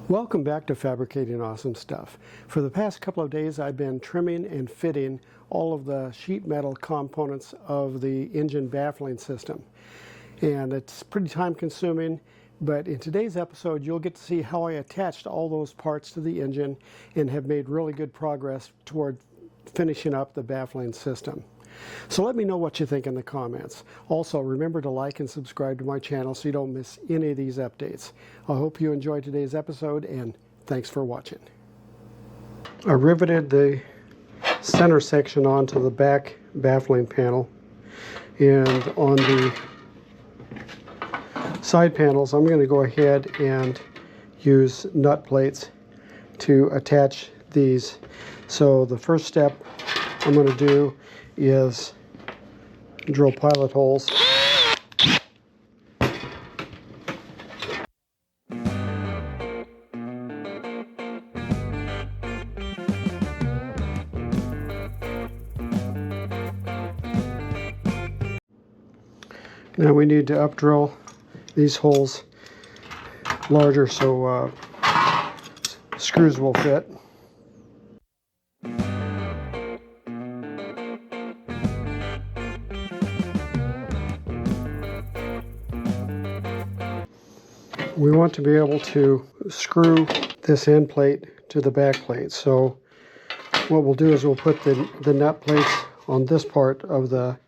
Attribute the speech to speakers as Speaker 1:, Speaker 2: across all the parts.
Speaker 1: Welcome back to Fabricating Awesome Stuff. For the past couple of days I've been trimming and fitting all of the sheet metal components of the engine baffling system. And it's pretty time consuming, but in today's episode you'll get to see how I attached all those parts to the engine and have made really good progress toward finishing up the baffling system. So let me know what you think in the comments. Also, remember to like and subscribe to my channel so you don't miss any of these updates. I hope you enjoyed today's episode, and thanks for watching. I riveted the center section onto the back baffling panel, and on the side panels I'm going to go ahead and use nut plates to attach these. So the first step I'm going to do is drill pilot holes. Now we need to up drill these holes larger so screws will fit. We want to be able to screw this end plate to the back plate. So what we'll do is we'll put the nut plates on this part of the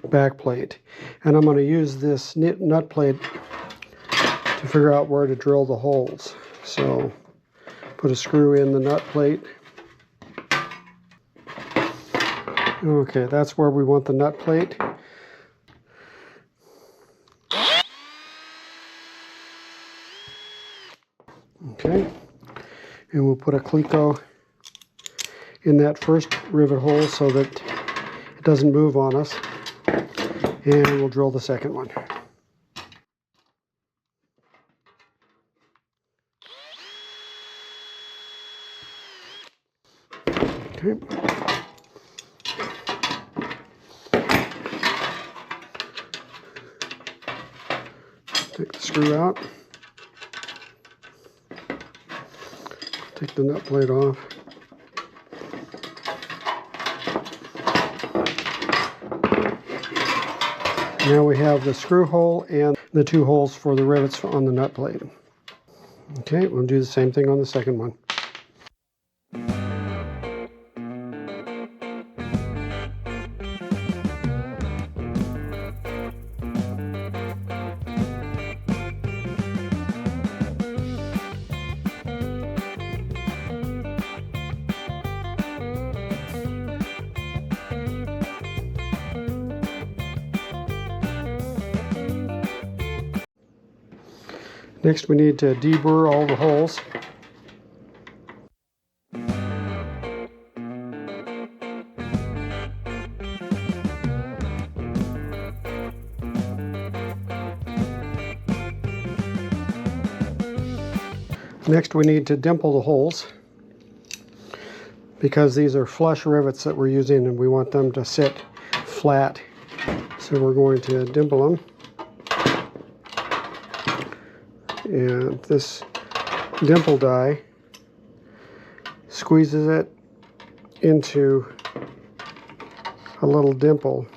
Speaker 1: back plate. And I'm going to use this nut plate to figure out where to drill the holes. So put a screw in the nut plate. Okay, that's where we want the nut plate. Okay, and we'll put a cleco in that first rivet hole so that it doesn't move on us, and we'll drill the second one. Okay. Take the screw out. Take the nut plate off. Now we have the screw hole and the two holes for the rivets on the nut plate. Okay, we'll do the same thing on the second one. Next we need to deburr all the holes. Next we need to dimple the holes because these are flush rivets that we're using and we want them to sit flat. So we're going to dimple them. And this dimple die squeezes it into a little dimple.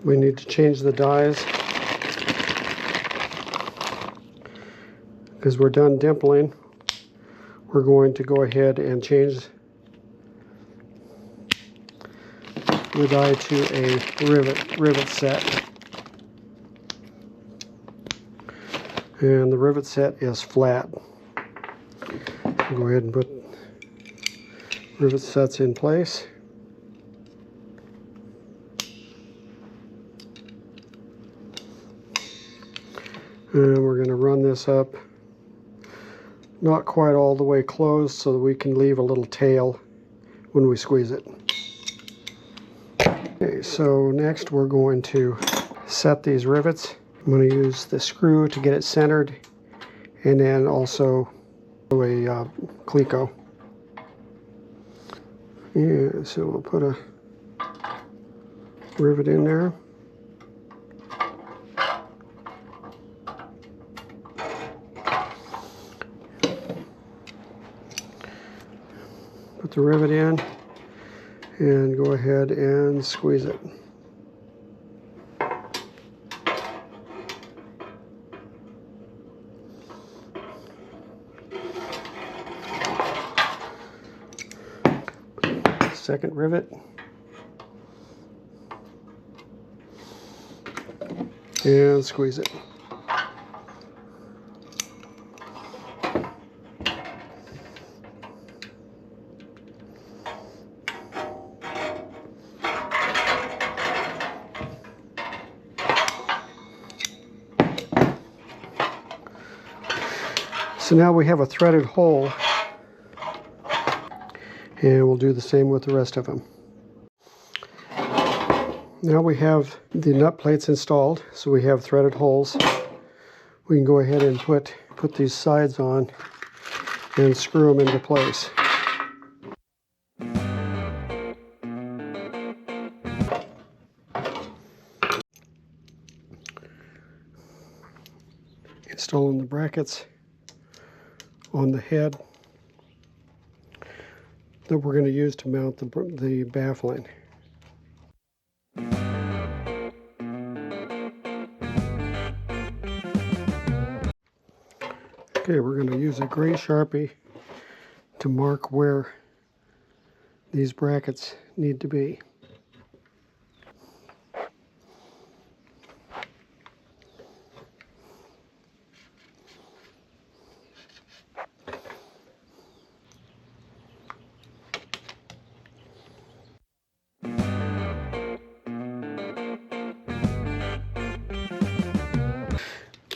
Speaker 1: We need to change the dies because we're done dimpling. We're going to go ahead and change the die to a rivet set, and the rivet set is flat. Go ahead and put rivet sets in place. And we're going to run this up not quite all the way closed so that we can leave a little tail when we squeeze it. Okay, so next we're going to set these rivets. I'm going to use the screw to get it centered, and then also a cleco. Yeah, so we'll put a rivet in there. Put the rivet in and go ahead and squeeze it. Second rivet. And squeeze it. So now we have a threaded hole, and we'll do the same with the rest of them. Now we have the nut plates installed, so we have threaded holes. We can go ahead and put these sides on and screw them into place. Installing the brackets on the head that we're going to use to mount the baffling. Okay, we're going to use a gray Sharpie to mark where these brackets need to be.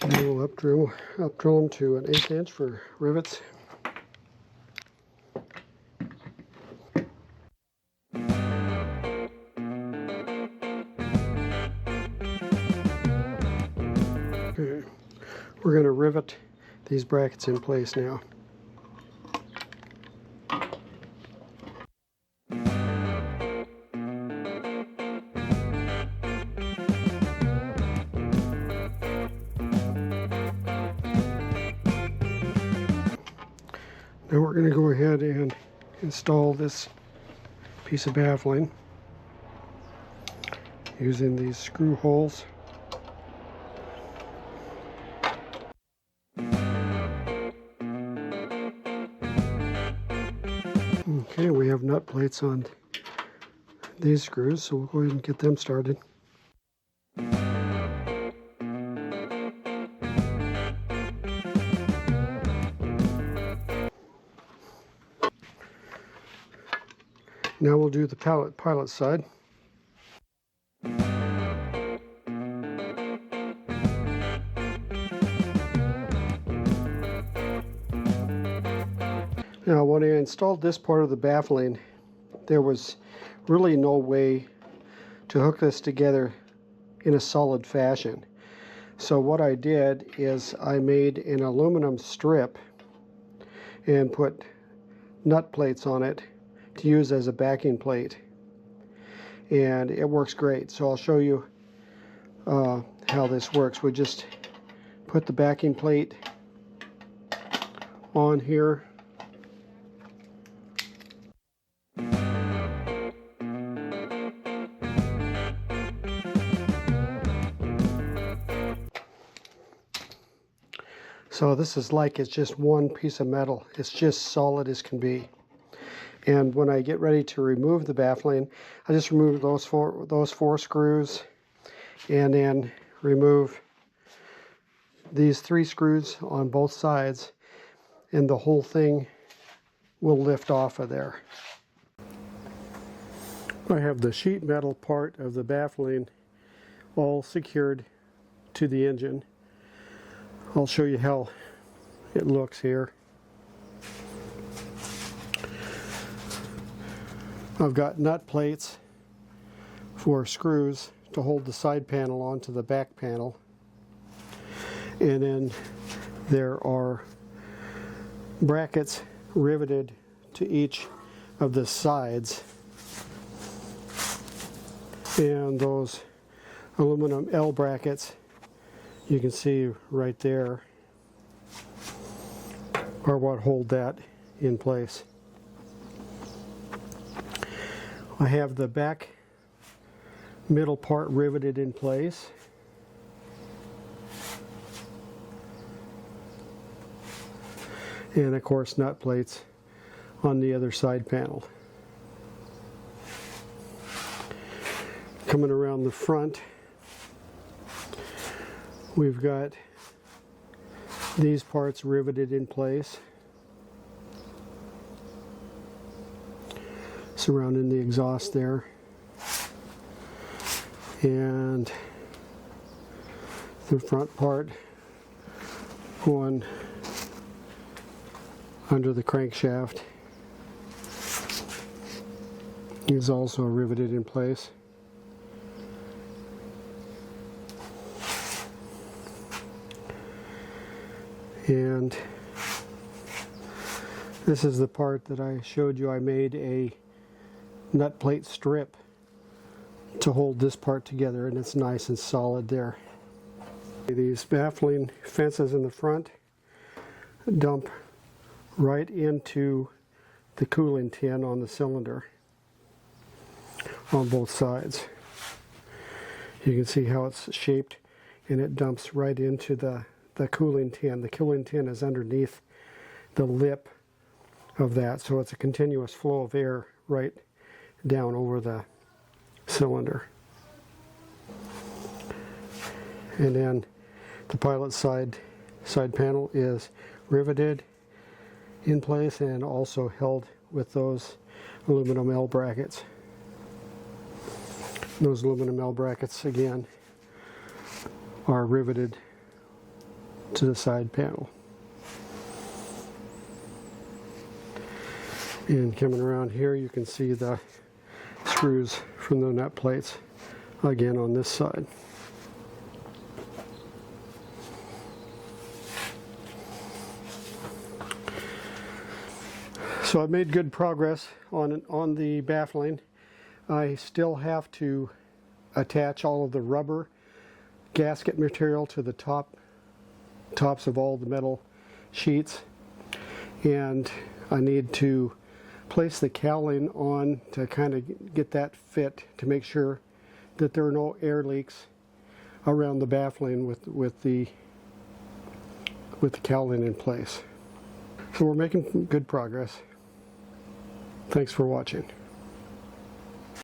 Speaker 1: And we'll up drill them to an 1/8 inch for rivets. Okay, we're going to rivet these brackets in place now. Now we're going to go ahead and install this piece of baffling using these screw holes. Okay, we have nut plates on these screws, so we'll go ahead and get them started. Now we'll do the pilot side. Now when I installed this part of the baffling, there was really no way to hook this together in a solid fashion. So what I did is I made an aluminum strip and put nut plates on it to use as a backing plate, and it works great. So I'll show you how this works. We just put the backing plate on here, so this is like it's just one piece of metal. It's just solid as can be. And when I get ready to remove the baffling, I just remove those four screws, and then remove these 3 screws on both sides, and the whole thing will lift off of there. I have the sheet metal part of the baffling all secured to the engine. I'll show you how it looks here. I've got nut plates for screws to hold the side panel onto the back panel, and then there are brackets riveted to each of the sides And those aluminum L brackets, you can see right there, are what hold that in place. I have the back middle part riveted in place. And of course nut plates on the other side panel. Coming around the front, we've got these parts riveted in place, surrounding the exhaust there, and the front part going under the crankshaft is also riveted in place. And this is the part that I showed you. I made a nut plate strip to hold this part together, and it's nice and solid there. These baffling fences in the front dump right into the cooling tin on the cylinder on both sides. You can see how it's shaped, and it dumps right into the cooling tin. The cooling tin is underneath the lip of that, so it's a continuous flow of air right down over the cylinder. And then the pilot side panel is riveted in place and also held with those aluminum L brackets. Those aluminum L brackets again are riveted to the side panel. And coming around here, you can see the screws from the nut plates again on this side. So I've made good progress on the baffling. I still have to attach all of the rubber gasket material to the tops of all the metal sheets, and I need to place the cowling on to kind of get that fit, to make sure that there are no air leaks around the baffling with the cowling in place. So we're making good progress. Thanks for watching.